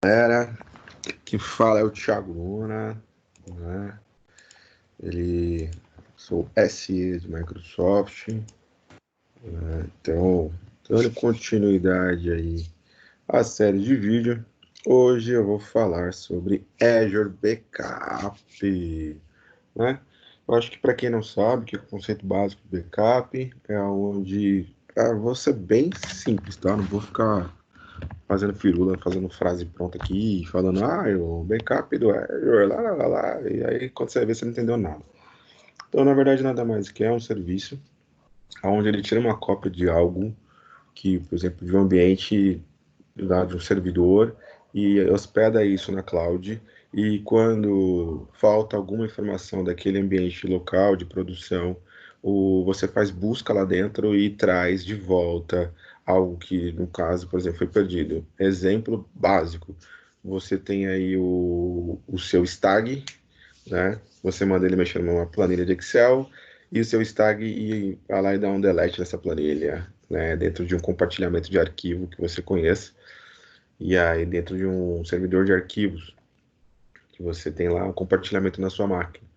Galera, quem fala é o Thiago Luna, né? Sou SE de Microsoft, então dando continuidade aí à série de vídeo. Hoje eu vou falar sobre Azure Backup, né? Eu acho que para quem não sabe, que é o conceito básico de backup é onde vou ser bem simples, tá? Não vou ficar fazendo firula, fazendo frase pronta aqui, falando, o backup do Azure, lá, e aí quando você vê, você não entendeu nada. Então, na verdade, nada mais que é um serviço onde ele tira uma cópia de algo que, por exemplo, de um ambiente lá de um servidor e hospeda isso na cloud, e quando falta alguma informação daquele ambiente local de produção, você faz busca lá dentro e traz de volta algo que, no caso, por exemplo, foi perdido. Exemplo básico, você tem aí o seu stag, né? Você manda ele mexer numa planilha de Excel e o seu stag vai lá e dá um delete nessa planilha, né? Dentro de um compartilhamento de arquivo que você conheça. E aí, dentro de um servidor de arquivos, que você tem lá um compartilhamento na sua máquina.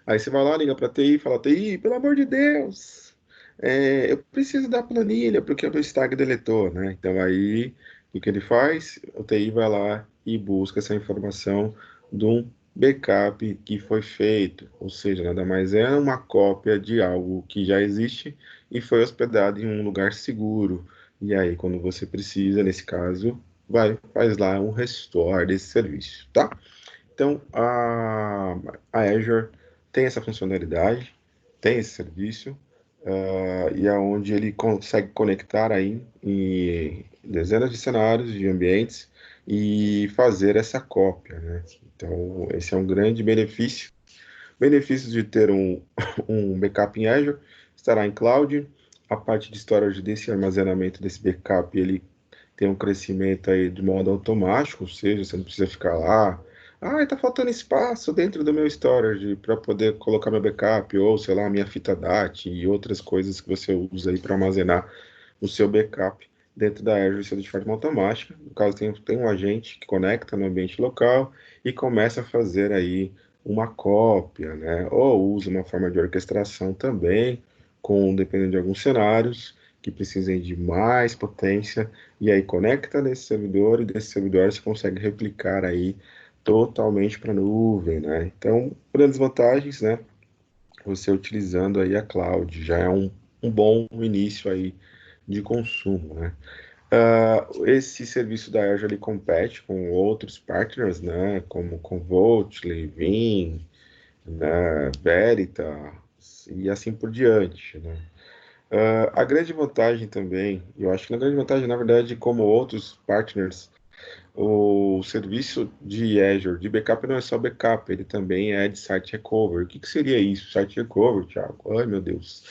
Aí você vai lá, liga para a TI e fala: TI, pelo amor de Deus, eu preciso da planilha porque o meu stag deletou, né? Então aí, o que ele faz? O TI vai lá e busca essa informação de um backup que foi feito, ou seja, nada mais é uma cópia de algo que já existe e foi hospedado em um lugar seguro. E aí, quando você precisa, nesse caso, faz lá um restore desse serviço, tá? Então, a Azure tem essa funcionalidade, tem esse serviço, e é onde ele consegue conectar aí em dezenas de cenários, de ambientes, e fazer essa cópia, né? Então, esse é um grande benefício. Benefícios de ter um backup em Azure, estará em cloud, a parte de storage desse armazenamento desse backup, ele tem um crescimento aí de modo automático, ou seja, você não precisa ficar lá, tá faltando espaço dentro do meu storage para poder colocar meu backup, ou sei lá, minha fita DAT e outras coisas que você usa aí para armazenar o seu backup dentro da Azure, isso é de forma automática. No caso, tem um agente que conecta no ambiente local e começa a fazer aí uma cópia, né? Ou usa uma forma de orquestração também, dependendo de alguns cenários que precisem de mais potência, e aí conecta nesse servidor, e desse servidor você consegue replicar aí totalmente para a nuvem, né? Então, grandes vantagens, né? Você utilizando aí a cloud, já é um bom início aí de consumo, né? Esse serviço da Azure ele compete com outros partners, né? Como Commvault, Vim, né? Veritas e assim por diante, né? A grande vantagem também, eu acho que a grande vantagem, na verdade, como outros partners, o serviço de Azure de backup não é só backup, ele também é de site recovery. O que que seria isso, site recovery, Thiago? Ai, meu Deus.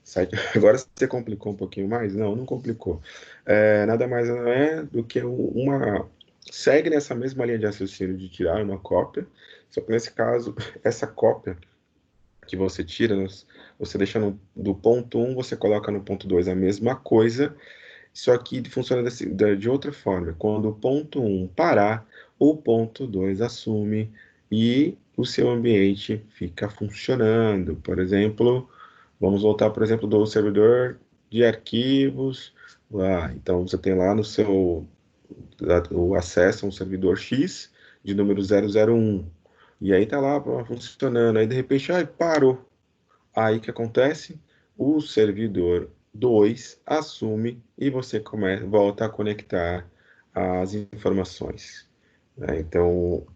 Site... Agora você complicou um pouquinho mais? Não, não complicou. Nada mais não é do que uma... Segue nessa mesma linha de raciocínio de tirar uma cópia, só que nesse caso, essa cópia que você tira, você deixa do ponto 1, você coloca no ponto 2 a mesma coisa, só que funciona de outra forma. Quando o ponto 1 parar, o ponto 2 assume e o seu ambiente fica funcionando. Por exemplo, vamos voltar, por exemplo, do servidor de arquivos. Lá. Então, você tem lá no seu o acesso a um servidor X de número 001. E aí tá lá funcionando. Aí, de repente, parou. Aí o que acontece? O servidor 2 assume e você volta a conectar as informações, né? Então,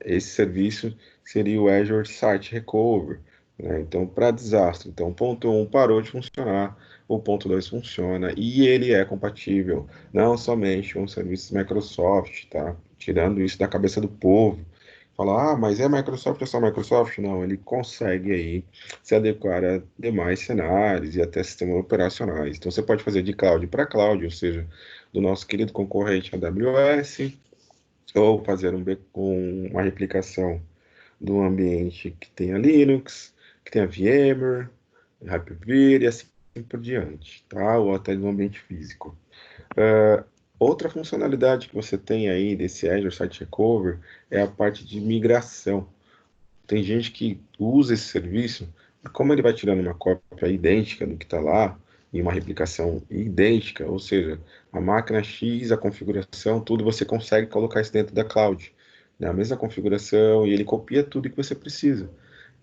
esse serviço seria o Azure Site Recovery, né? Então, para desastre, então, o ponto 1 parou de funcionar, o ponto 2 funciona e ele é compatível não somente com serviços Microsoft, tá? Tirando isso da cabeça do povo. Falar, mas é Microsoft, é só Microsoft? Não, ele consegue aí se adequar a demais cenários e até sistemas operacionais. Então, você pode fazer de cloud para cloud, ou seja, do nosso querido concorrente AWS, ou fazer uma replicação do ambiente que tenha Linux, que tenha VMware, Hyper-V e assim por diante, tá? Ou até do ambiente físico. Outra funcionalidade que você tem aí desse Azure Site Recover é a parte de migração. Tem gente que usa esse serviço, e como ele vai tirando uma cópia idêntica do que está lá, e uma replicação idêntica, ou seja, a máquina X, a configuração, tudo você consegue colocar isso dentro da cloud, né? A mesma configuração, e ele copia tudo que você precisa.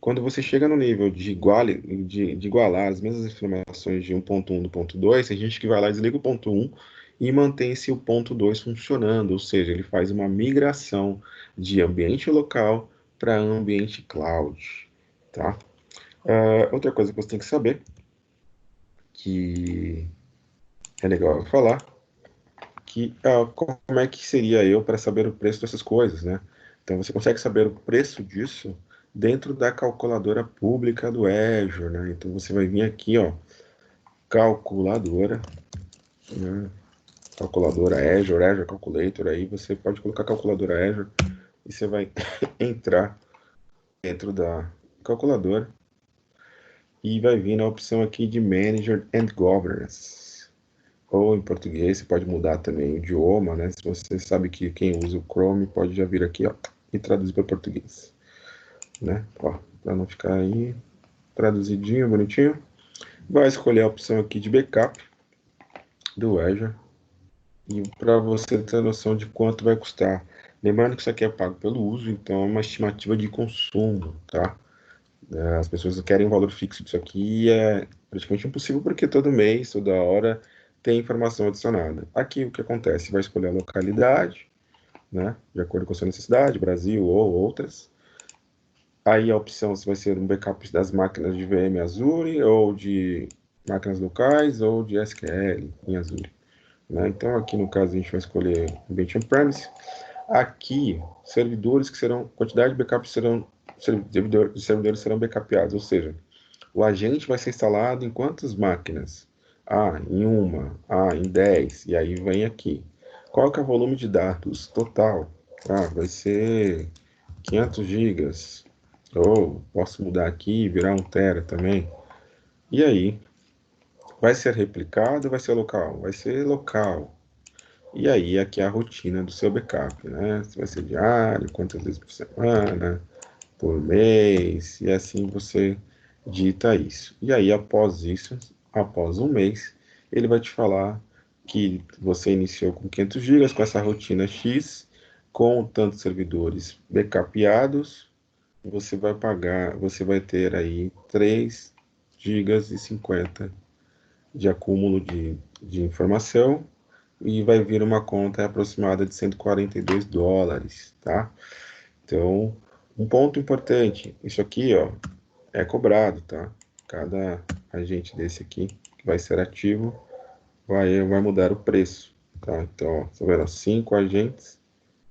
Quando você chega no nível de igualar as mesmas informações de 1.1 do ponto 2, tem gente que vai lá, desliga o ponto 1 e mantém esse o ponto 2 funcionando, ou seja, ele faz uma migração de ambiente local para ambiente cloud, tá? Outra coisa que você tem que saber, que é legal eu falar, que como é que seria eu para saber o preço dessas coisas, né? Então você consegue saber o preço disso dentro da calculadora pública do Azure, né? Então você vai vir aqui, ó, calculadora, né? Calculadora Azure, Azure Calculator, aí você pode colocar calculadora Azure e você vai entrar dentro da calculadora e vai vir na opção aqui de Manager and Governance. Ou em português, você pode mudar também o idioma, né? Se você sabe que quem usa o Chrome pode já vir aqui, ó, e traduzir para português, né? Ó, para não ficar aí traduzidinho, bonitinho. Vai escolher a opção aqui de backup do Azure e para você ter noção de quanto vai custar. Lembrando que isso aqui é pago pelo uso, então é uma estimativa de consumo, tá? As pessoas querem um valor fixo disso aqui e é praticamente impossível porque todo mês, toda hora, tem informação adicionada. Aqui o que acontece? Vai escolher a localidade, né, de acordo com a sua necessidade, Brasil ou outras. Aí a opção se vai ser um backup das máquinas de VM Azure ou de máquinas locais ou de SQL em Azure, né? Então aqui no caso a gente vai escolher ambiente on-premise. Aqui, servidores que serão, quantidade de backups serão, servidores serão backupados, ou seja, o agente vai ser instalado em quantas máquinas? Ah, em uma, em 10, e aí vem aqui. Qual que é o volume de dados total? Ah, vai ser 500 gigas, ou posso mudar aqui e virar 1 tera também. E aí, vai ser replicado ou vai ser local? Vai ser local. E aí, aqui é a rotina do seu backup, né? Se vai ser diário, quantas vezes por semana, por mês, e assim você dita isso. E aí, após isso, após um mês, ele vai te falar que você iniciou com 500 gigas, com essa rotina X, com tantos servidores backupeados, você vai pagar, você vai ter aí 3 gigas e 50 de acúmulo de informação e vai vir uma conta aproximada de US$ 142, tá? Então, um ponto importante, isso aqui, ó, é cobrado, tá? Cada agente desse aqui que vai ser ativo vai mudar o preço, tá? Então, ó, tá vendo? 5 agentes,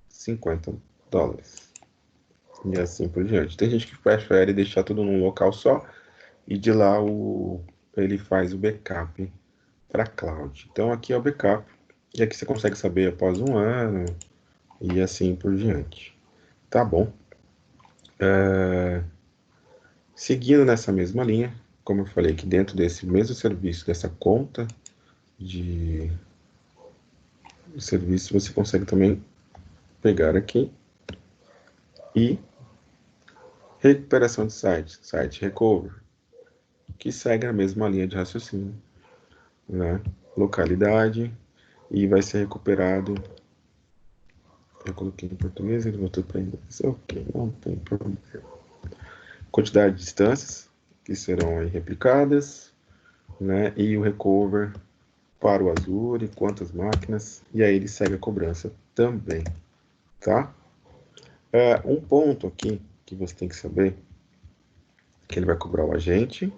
US$ 50. E assim por diante. Tem gente que prefere deixar tudo num local só e de lá ele faz o backup para cloud. Então aqui é o backup. E aqui você consegue saber após um ano e assim por diante. Tá bom. Seguindo nessa mesma linha, como eu falei que dentro desse mesmo serviço, dessa conta de serviço, você consegue também pegar aqui e recuperação de site recover, que segue a mesma linha de raciocínio, né? Localidade e vai ser recuperado. Eu coloquei em português, ele voltou para inglês. Ok, não tem problema. Quantidade de instâncias que serão aí replicadas, né? E o recover para o Azure, quantas máquinas, e aí ele segue a cobrança também, tá? Um ponto aqui que você tem que saber, que ele vai cobrar o agente,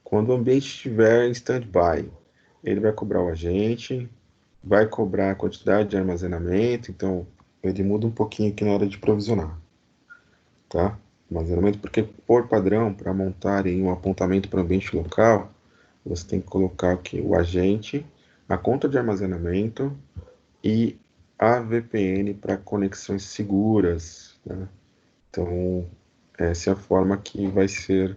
quando o ambiente estiver em standby, ele vai cobrar o agente, vai cobrar a quantidade de armazenamento, então ele muda um pouquinho aqui na hora de provisionar, tá? Armazenamento, porque por padrão, para montar em um apontamento para o ambiente local, você tem que colocar aqui o agente, a conta de armazenamento e a VPN para conexões seguras, né? Então, essa é a forma que vai ser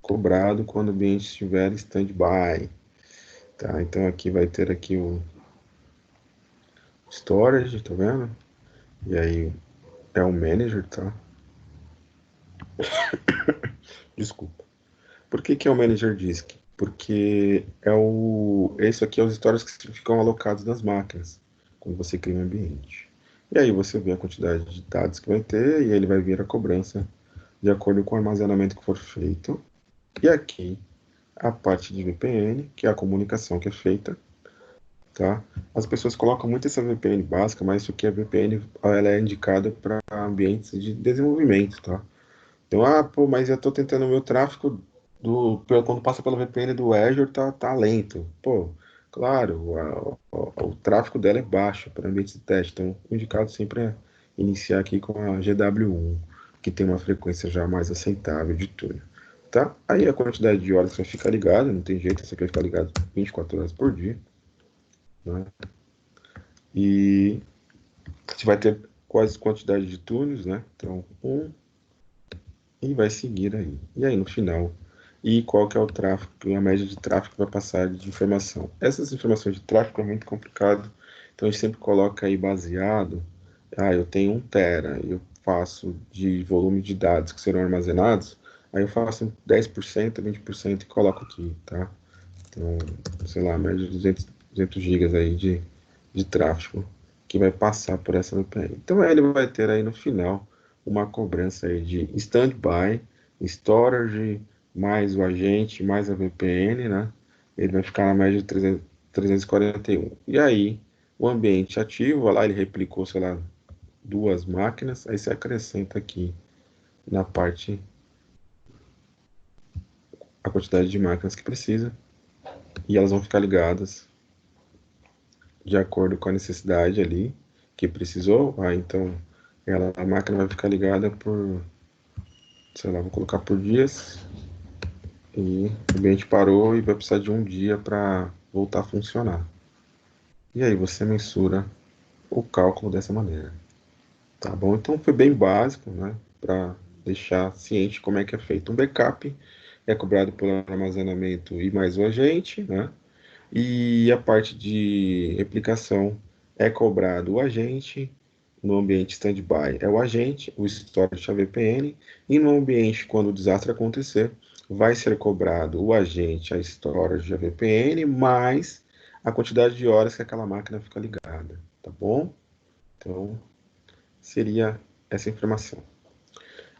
cobrado quando o ambiente estiver em standby, Tá, então aqui vai ter aqui o storage, tá vendo? E aí é o manager, tá? Desculpa. Por que que é o manager disk? Porque esse aqui é os storages que ficam alocados nas máquinas, quando você cria um ambiente. E aí você vê a quantidade de dados que vai ter e ele vai vir a cobrança de acordo com o armazenamento que for feito. E aqui a parte de VPN, que é a comunicação que é feita, tá? As pessoas colocam muito essa VPN básica, mas isso aqui é VPN, ela é indicada para ambientes de desenvolvimento, tá? Então, pô, mas eu tô tentando o meu tráfego quando passa pela VPN do Azure tá lento. Pô, claro, o tráfego dela é baixo para ambiente de teste. Então, o indicado sempre é iniciar aqui com a GW1, que tem uma frequência já mais aceitável de tudo. Tá? Aí a quantidade de horas que vai ficar ligado, não tem jeito, você quer ficar ligado 24 horas por dia, né? E você vai ter quase quantidade de túneis, né? Então, e vai seguir aí. E aí, no final, e qual que é o tráfego, a média de tráfego que vai passar de informação. Essas informações de tráfego é muito complicado, então a gente sempre coloca aí baseado, eu tenho 1 tera, eu faço de volume de dados que serão armazenados, aí eu faço 10%, 20% e coloco aqui, tá? Então, sei lá, a média de 200 gigas aí de tráfego que vai passar por essa VPN. Então ele vai ter aí no final uma cobrança aí de standby, storage, mais o agente, mais a VPN, né? Ele vai ficar na média de 341. E aí, o ambiente ativo, lá ele replicou, sei lá, 2 máquinas, aí você acrescenta aqui na parte a quantidade de máquinas que precisa e elas vão ficar ligadas de acordo com a necessidade ali que precisou. Então a máquina vai ficar ligada por, sei lá, vou colocar por dias e o ambiente parou e vai precisar de um dia para voltar a funcionar. E aí você mensura o cálculo dessa maneira. Tá bom? Então foi bem básico, né? Para deixar ciente como é que é feito. Um backup é cobrado pelo armazenamento e mais o agente, né? E a parte de replicação é cobrado o agente, no ambiente standby é o agente, o storage é a VPN, e no ambiente, quando o desastre acontecer, vai ser cobrado o agente, a storage e a VPN, mais a quantidade de horas que aquela máquina fica ligada, tá bom? Então, seria essa informação.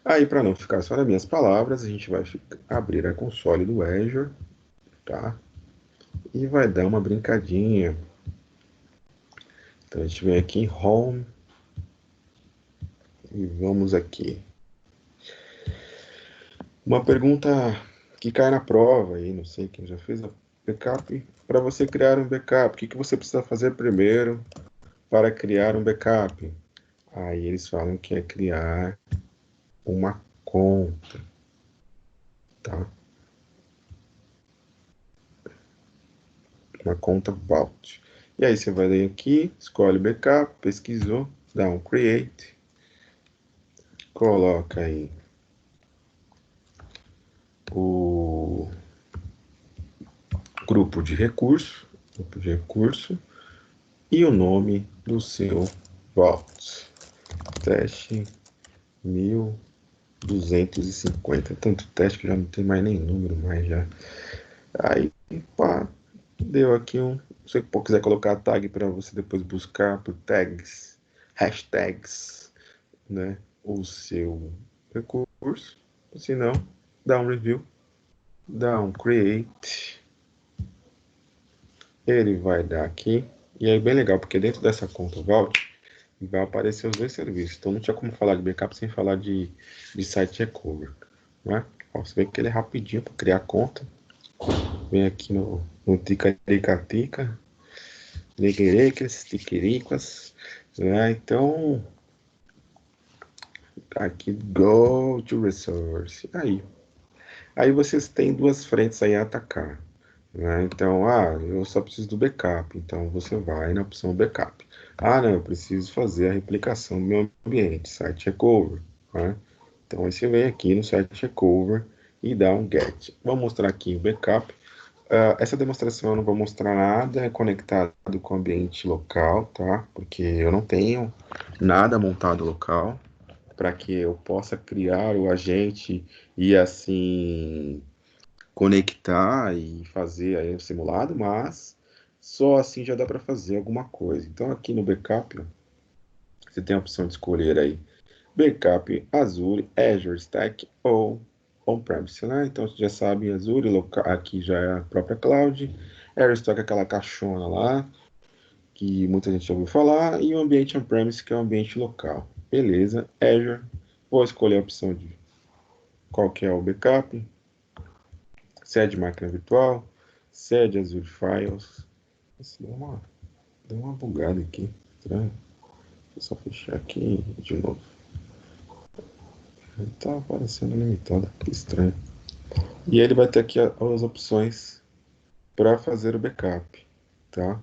Aí, para não ficar só nas minhas palavras, a gente vai abrir a console do Azure, tá? E vai dar uma brincadinha. Então a gente vem aqui em Home e vamos aqui. Uma pergunta que cai na prova aí, não sei quem já fez a backup. Para você criar um backup, o que você precisa fazer primeiro para criar um backup? Aí eles falam que é criar uma conta, tá? Uma conta Vault. E aí você vai ler aqui, escolhe backup, pesquisou, dá um create, coloca aí o grupo de recurso e o nome do seu Vault. Teste 1250. Tanto teste que já não tem mais nem número, mais já. Aí, pá, deu aqui um. Se você quiser colocar a tag para você depois buscar por tags, hashtags, né? O seu recurso. Se não, dá um review, dá um create. Ele vai dar aqui. E aí, bem legal, porque dentro dessa conta Vault vai aparecer os dois serviços. Então não tinha como falar de backup sem falar de site recovery, né? Ó, você vê que ele é rapidinho para criar conta. Vem aqui no Ticaricatica, Leguerecas, Tiquiricas, né? Então, aqui, go to resource. Aí vocês têm duas frentes aí a atacar, né? Então, eu só preciso do backup. Então, você vai na opção backup. Não, eu preciso fazer a replicação do meu ambiente, site recovery, né? Então, aí você vem aqui no site recovery e dá um get. Vou mostrar aqui o backup. Essa demonstração eu não vou mostrar nada conectado com o ambiente local, tá? Porque eu não tenho nada montado local para que eu possa criar o agente e assim conectar e fazer aí o simulado, mas só assim já dá para fazer alguma coisa. Então aqui no backup, ó, você tem a opção de escolher aí backup Azure, Azure Stack ou on-premise, né? Então você já sabe, Azure aqui já é a própria cloud, Azure Stack é aquela caixona lá que muita gente já ouviu falar e o ambiente on-premise que é o ambiente local. Beleza, Azure, vou escolher a opção de qual que é o backup, se é de máquina virtual, se é de Azure Files. Nossa, deu uma bugada aqui, estranho. Deixa eu só fechar aqui de novo. Ele tá aparecendo limitado, que estranho. E ele vai ter aqui as opções para fazer o backup, tá?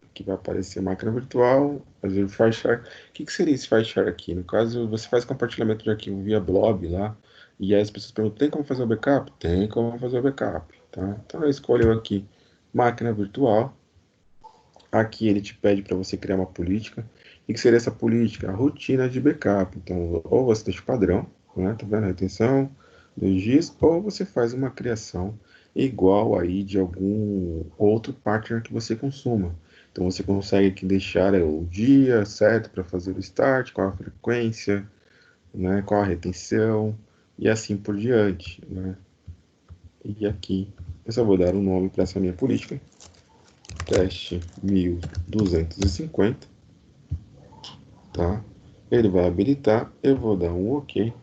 Aqui vai aparecer máquina virtual, Azure File Share. O que seria esse File Share aqui? No caso, você faz compartilhamento de arquivo via blob lá, e aí as pessoas perguntam, tem como fazer o backup? Tem como fazer o backup, tá? Então eu escolho aqui máquina virtual. Aqui ele te pede para você criar uma política. O que seria essa política? A rotina de backup. Então, ou você deixa o padrão, né? Tá vendo? Retenção, 2 dias, ou você faz uma criação igual aí de algum outro partner que você consuma. Então, você consegue aqui deixar o dia certo para fazer o start, qual a frequência, né? Qual a retenção, e assim por diante, né? E aqui eu só vou dar um nome para essa minha política. Teste 1250, tá? Ele vai habilitar, eu vou dar um OK.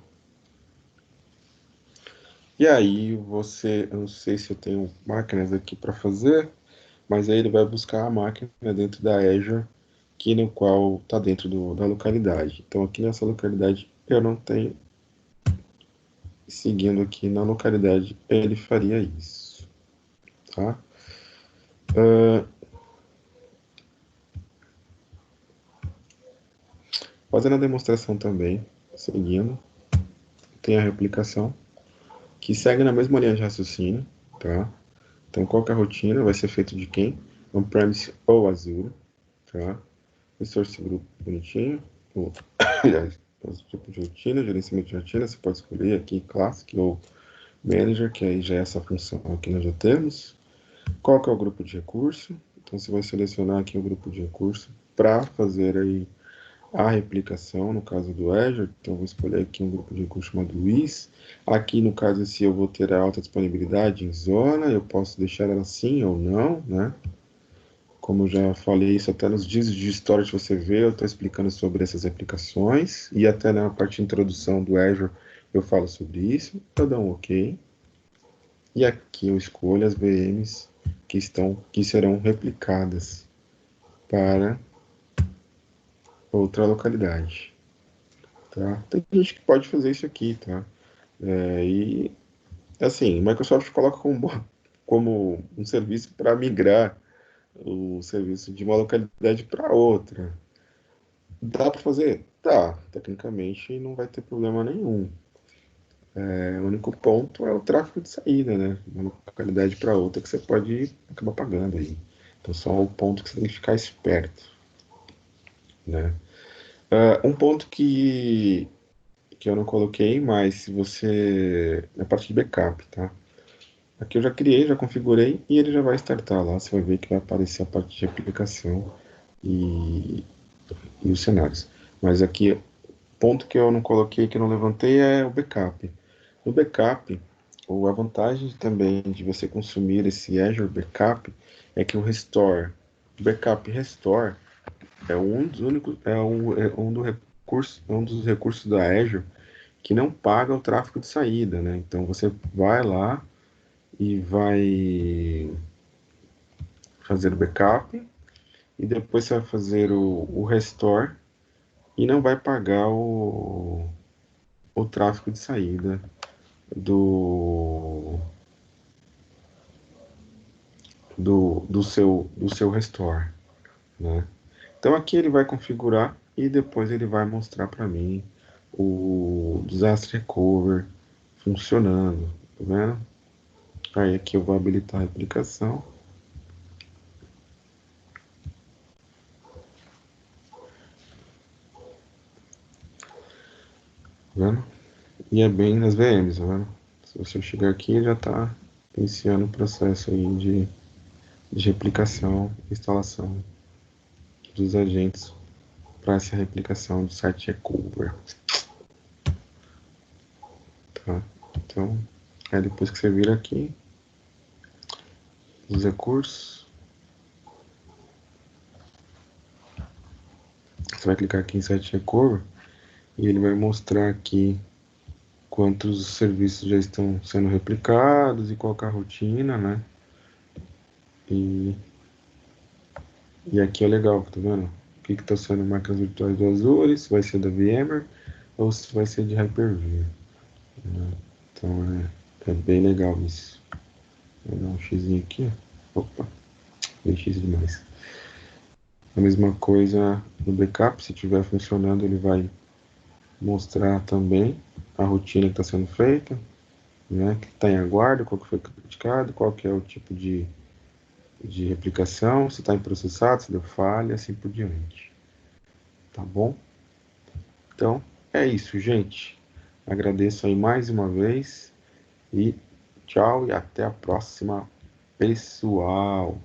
E aí eu não sei se eu tenho máquinas aqui para fazer, mas aí ele vai buscar a máquina dentro da Azure, que no qual está dentro da localidade. Então aqui nessa localidade eu não tenho. Seguindo aqui na localidade, ele faria isso, tá? Fazendo a demonstração também, seguindo, tem a replicação, que segue na mesma linha de raciocínio, tá? Então, qual que é a rotina? Vai ser feito de quem? On-premise ou Azure, tá? Resource Group bonitinho. Aliás, os tipos de rotina, gerenciamento de rotina, você pode escolher aqui Classic ou Manager, que aí já é essa função que nós já temos. Qual que é o grupo de recurso? Então, você vai selecionar aqui o grupo de recurso para fazer aí a replicação, no caso do Azure. Então, eu vou escolher aqui um grupo de recurso chamado Luiz. Aqui, no caso, se eu vou ter a alta disponibilidade em zona, eu posso deixar ela sim ou não, né? Como eu já falei isso até nos dias de história que você vê, eu estou explicando sobre essas aplicações, e até na parte de introdução do Azure eu falo sobre isso. Eu dou um OK. E aqui eu escolho as VMs que serão replicadas para outra localidade, tá? Tem gente que pode fazer isso aqui, tá? E assim, Microsoft coloca como um serviço para migrar o serviço de uma localidade para outra. Dá para fazer? Tá, tecnicamente não vai ter problema nenhum. O único ponto é o tráfego de saída, né? De uma localidade para outra que você pode acabar pagando aí. Então, só o ponto que você tem que ficar esperto, né? Um ponto que eu não coloquei, mas se você... na parte de backup, tá? Aqui eu já criei, já configurei e ele já vai startar lá. Você vai ver que vai aparecer a parte de aplicação e, e os cenários. Mas aqui, ponto que eu não coloquei, que eu não levantei, é o backup. No backup, a vantagem também de você consumir esse Azure Backup é que o Restore, Backup Restore, é um dos únicos, é um dos recursos da Azure que não paga o tráfego de saída, né? Então você vai lá e vai fazer o backup e depois você vai fazer o restore e não vai pagar o tráfego de saída do, do seu restore, né? Então aqui ele vai configurar e depois ele vai mostrar para mim o disaster recover funcionando, tá vendo? Aí aqui eu vou habilitar a replicação. Tá vendo? E é bem nas VMs, tá vendo? Se você chegar aqui, já está iniciando o processo aí de replicação e instalação dos agentes para essa replicação do site Recover. Tá? Então, aí depois que você vir aqui, os recursos, você vai clicar aqui em site Recover e ele vai mostrar aqui quantos serviços já estão sendo replicados e qual é a rotina, né? E aqui é legal, tá vendo? O que está sendo máquinas virtuais do Azure, se vai ser da VMware ou se vai ser de Hyper-V. Né? Então é bem legal isso. Vou dar um X aqui. Opa, dei X demais. A mesma coisa no backup, se estiver funcionando, ele vai mostrar também a rotina que está sendo feita, né? Que está em aguardo, qual que foi criticado, qual que é o tipo de replicação, se está em processado, se deu falha, assim por diante. Tá bom? Então, é isso, gente. Agradeço aí mais uma vez e tchau e até a próxima, pessoal.